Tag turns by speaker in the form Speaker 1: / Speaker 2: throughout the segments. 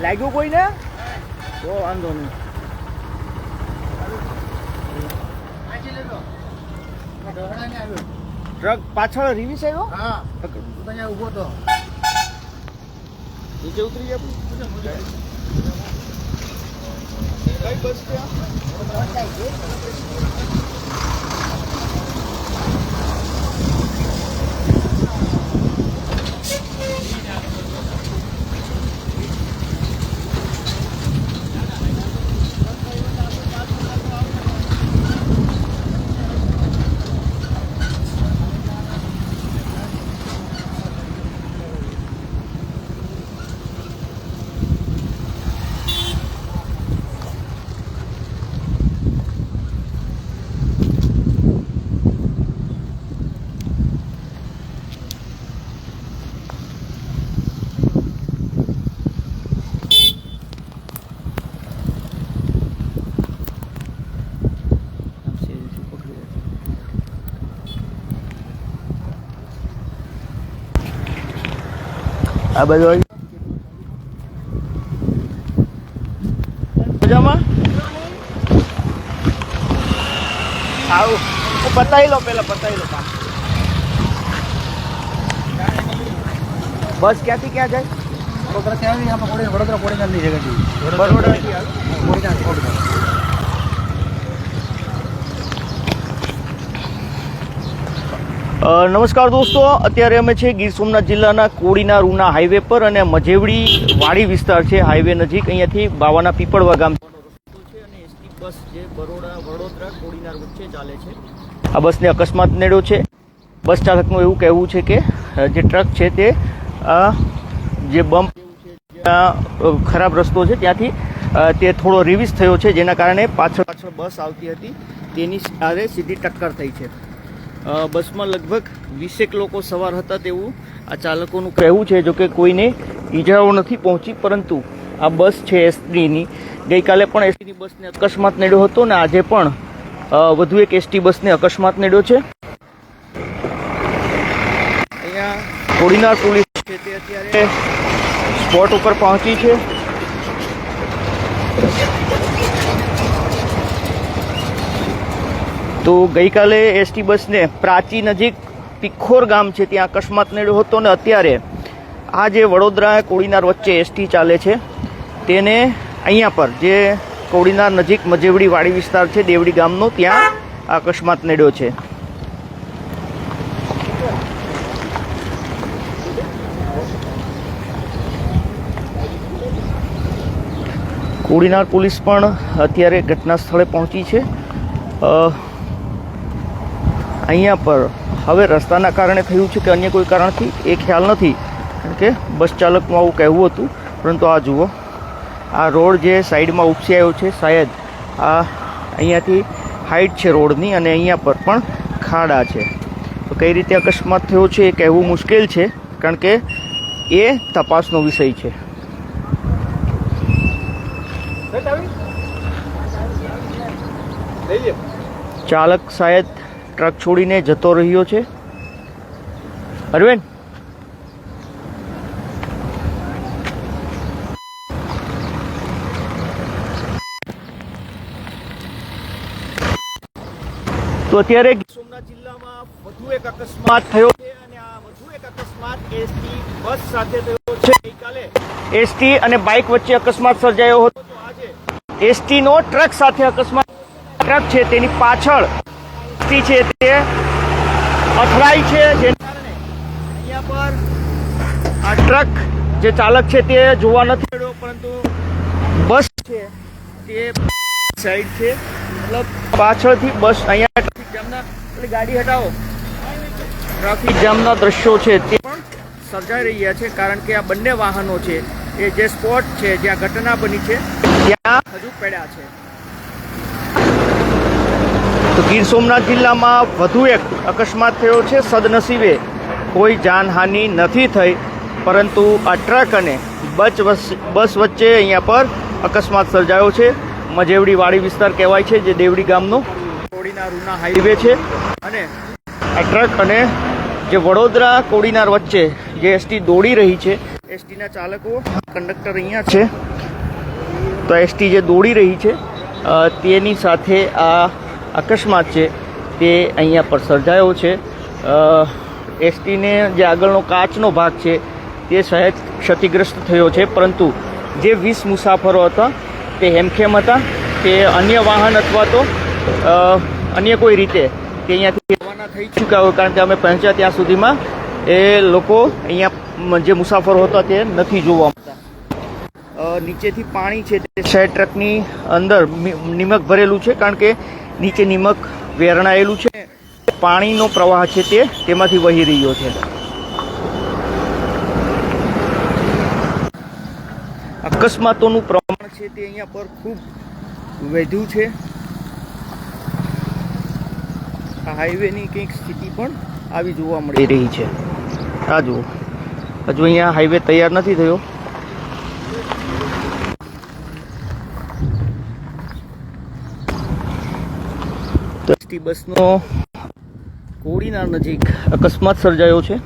Speaker 1: લાગ્યું કોઈને? તો વાંધો નહીં. ટ્રક પાછળ રિવીસ આવ્યો?
Speaker 2: હા, અહીંયા ઊભો તો.
Speaker 1: નીચે ઉતરી જાય. કઈ બસ છે? આ બધું મજામાં આવું પતાવી લો, પેલા પતાવી લો કામ. બસ ક્યાંથી ક્યાં જાય?
Speaker 2: વડોદરા કોડીનારની જગ્યાથી.
Speaker 1: બરોડાથી આવે.
Speaker 2: કોડીનાર.
Speaker 1: નમસ્કાર દોસ્તો, અત્યારે અમે છે ગીર સોમનાથ જિલ્લાના કોડીનાર ઉના હાઈવે પર અને મજેવડી વાડી વિસ્તાર છે હાઈવે નજીક. અહીંયાથી બાવાના પીપળવા ગામ છે અને એસટી બસ જે વડોદરા કોડીનાર વચ્ચે ચાલે છે. આ બસને અકસ્માત નડ્યો છે. બસ ચાલકનું એવું કહેવું છે કે જે ટ્રક છે તે જે બમ્પ ખરાબ રસ્તો છે ત્યાંથી તે થોડો રિવીસ થયો છે, જેના કારણે પાછળ બસ આવતી હતી તેની સાથે સીધી ટક્કર થઈ છે. બસમાં લગભગ 20 લોકો સવાર હતા તેવું આ ચાલકોનું કહેવું છે. જોકે કોઈને ઈજાઓ નથી પહોંચી, પરંતુ આ બસ છે એસટીની. ગઈકાલે પણ એસટીની બસને અકસ્માત નડ્યો હતો ને આજે પણ વધુ એક એસટી બસને અકસ્માત નડ્યો છે. અહીંયા કોડીનાર પોલીસ છે તે અત્યારે સ્પોટ ઉપર પહોંચી છે. તો ગઈકાલે એસટી બસને પ્રાચી નજીક પિખોર ગામ છે ત્યાં અકસ્માત નડ્યો હતો ને અત્યારે આ જે વડોદરા કોડીનાર વચ્ચે એસટી ચાલે છે તેને અહીંયા પર જે કોડીનાર નજીક મજેવડી વાડી વિસ્તાર છે દેવડી ગામનો, ત્યાં આ અકસ્માત નડ્યો છે. કોડીનાર પોલીસ પણ અત્યારે ઘટના સ્થળે પહોંચી છે. અહીંયા પર હવે રસ્તાના કારણે થયું છે કે અન્ય કોઈ કારણથી એ ખ્યાલ નથી, કારણ કે બસ ચાલકનું આવું કહેવું હતું. પરંતુ આ જુઓ, આ રોડ જે સાઈડમાં ઉપસી આવ્યો છે, શાયદ આ અહીંયાથી હાઈટ છે રોડની અને અહીંયા પર પણ ખાડા છે. તો કઈ રીતે અકસ્માત થયો છે એ કહેવું મુશ્કેલ છે, કારણ કે એ તપાસનો વિષય છે. ચાલક શાયદ ટ્રક છોડીને જતો રહ્યો છે. અરવિંદ, તો અત્યારે સોમનાથ જિલ્લામાં વધુ એક અકસ્માત થયો છે અને આ વધુ એક અકસ્માત એસટી બસ સાથે થયો છે. ગઈકાલે એસટી અને બાઇક વચ્ચે અકસ્માત સર્જાયો હતો. તો આજે એસટી નો ટ્રક સાથે અકસ્માત. ટ્રક છે તેની પાછળ એસટી છે તે અથડાઈ છે, જેના કારણે અહીંયા પર આ ટ્રક જે ચાલક છે તે જોવા નથી મળ્યો, પરંતુ બસ છે તે સાઈડ છે, મતલબ પાછળથી બસ અહીંયા ટ્રાફિક જામના ગાડી હટાવો ટ્રાફિક જામના દ્રશ્યો છે તે પણ સર્જાઈ રહ્યા છે, કારણ કે આ બંને વાહનો છે એ જે સ્પોટ છે જ્યાં ઘટના બની છે ત્યાં હજુ પડ્યા છે. તો ગીર સોમનાથ જિલ્લામાં વધુ એક અકસ્માત થયો છે. સદનસીબે કોઈ જાનહાનિ નથી થઈ, પરંતુ આ ટ્રક અને બસ વચ્ચે અહીંયા પર અકસ્માત સર્જાયો છે. મજેવડી વાડી વિસ્તાર કહેવાય છે, જે દેવડી ગામનો કોડીનાર ઉના હાઈવે છે. અને આ ટ્રક અને જે વડોદરા કોડીનાર વચ્ચે જે એસટી દોડી રહી છે, એસટીના ચાલકો કંડક્ટર અહીંયા છે તો એસટી જે દોડી રહી છે તેની સાથે આ અકસ્માત છે તે અહીંયા પર સર્જાયો છે. એસટીને જે આગળનો કાચનો ભાગ છે તે સહેજ ક્ષતિગ્રસ્ત થયો છે, પરંતુ જે 20 મુસાફરો હતા તે હેમખેમ હતા. તે અન્ય વાહન અથવા તો અન્ય કોઈ રીતે તે અહીંયાથી રવાના થઈ ચૂક્યા હોય, કારણ કે અમે પહોંચ્યા ત્યાં સુધીમાં એ લોકો અહીંયા જે મુસાફરો હતા તે નથી જોવા મળતા. નીચેથી પાણી છે તે શહેર ટ્રકની અંદર નિમક ભરેલું છે, કારણ કે નીચે નિમક વેરણાયેલું છે. પાણીનો પ્રવાહ છે તે તેમાંથી વહી રહ્યો છે. અકસ્માતોનું પ્રમાણ છે તે અહીંયા પર ખૂબ વધ્યું છે. આ હાઈવેની કંઈક સ્થિતિ પણ આવી જોવા મળી રહી છે. આ જુઓ, હજુ અહીંયા હાઈવે તૈયાર નથી થયો. એસટી બસનો કોડીના નજીક અકસ્માત સર્જાયો છે.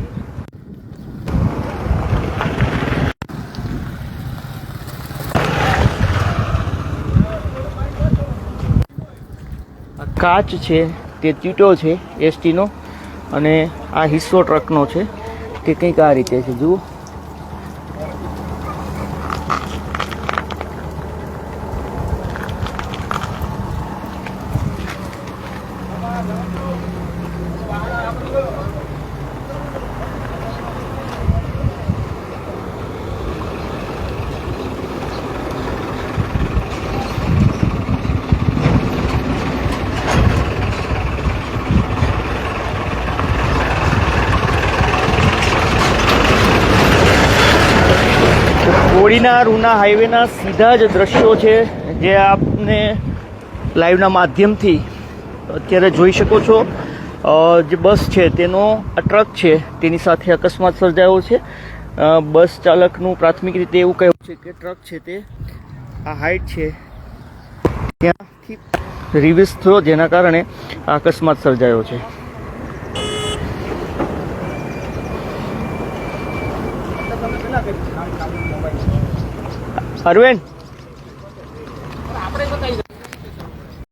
Speaker 1: કાચ છે તે તૂટ્યો છે એસટીનો, અને આ હિસ્સો ટ્રકનો છે તે કંઈક આ રીતે છે. જુઓ, કોડીના રૂના હાઈવેના સીધા જ દ્રશ્યો છે જે આપને લાઈવના માધ્યમથી અત્યારે જોઈ શકો છો. જે બસ છે તેનો આ ટ્રક છે તેની સાથે અકસ્માત સર્જાયો છે. બસ ચાલકનું પ્રાથમિક રીતે એવું કહેવું છે કે ટ્રક છે તે આ હાઈટ છે ત્યાંથી રિવર્સ થયો, જેના કારણે આ અકસ્માત સર્જાયો છે. અરવિંદ,